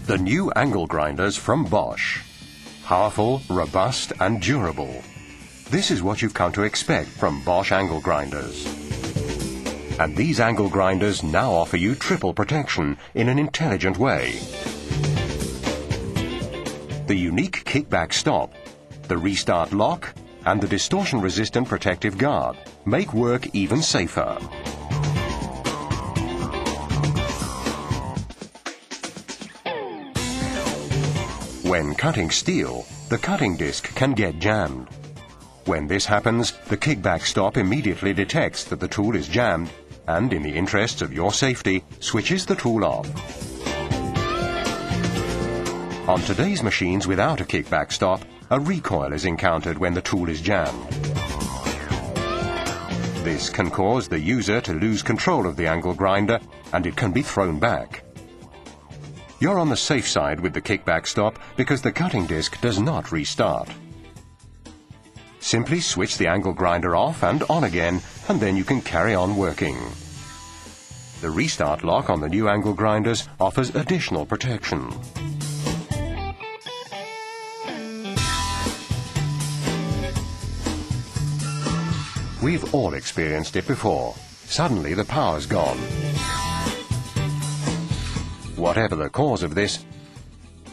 The new angle grinders from Bosch. Powerful, robust and durable. This is what you've come to expect from Bosch angle grinders. And these angle grinders now offer you triple protection in an intelligent way. The unique kickback stop, the restart lock and the distortion-resistant protective guard make work even safer. When cutting steel, the cutting disc can get jammed. When this happens, the kickback stop immediately detects that the tool is jammed and, in the interests of your safety, switches the tool off. On today's machines without a kickback stop, a recoil is encountered when the tool is jammed. This can cause the user to lose control of the angle grinder and it can be thrown back. You're on the safe side with the kickback stop because the cutting disc does not restart. Simply switch the angle grinder off and on again, and then you can carry on working. The restart lock on the new angle grinders offers additional protection. We've all experienced it before. Suddenly the power's gone. Whatever the cause of this,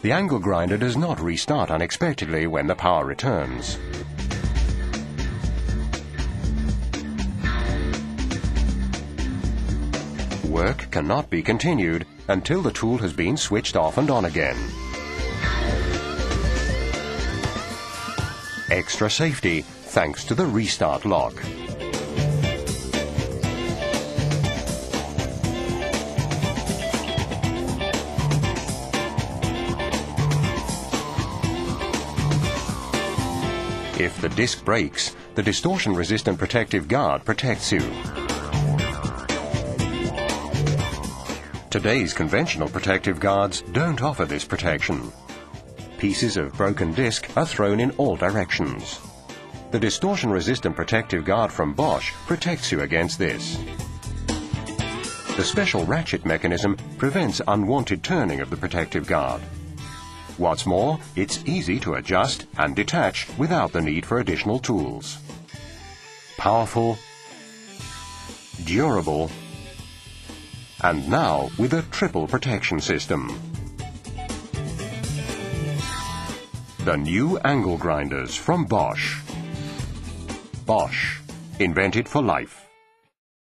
the angle grinder does not restart unexpectedly when the power returns. Work cannot be continued until the tool has been switched off and on again. Extra safety thanks to the restart lock. If the disc breaks, the distortion-resistant protective guard protects you. Today's conventional protective guards don't offer this protection. Pieces of broken disc are thrown in all directions. The distortion-resistant protective guard from Bosch protects you against this. The special ratchet mechanism prevents unwanted turning of the protective guard. What's more, it's easy to adjust and detach without the need for additional tools. Powerful, durable, and now with a triple protection system. The new angle grinders from Bosch. Bosch, invented for life.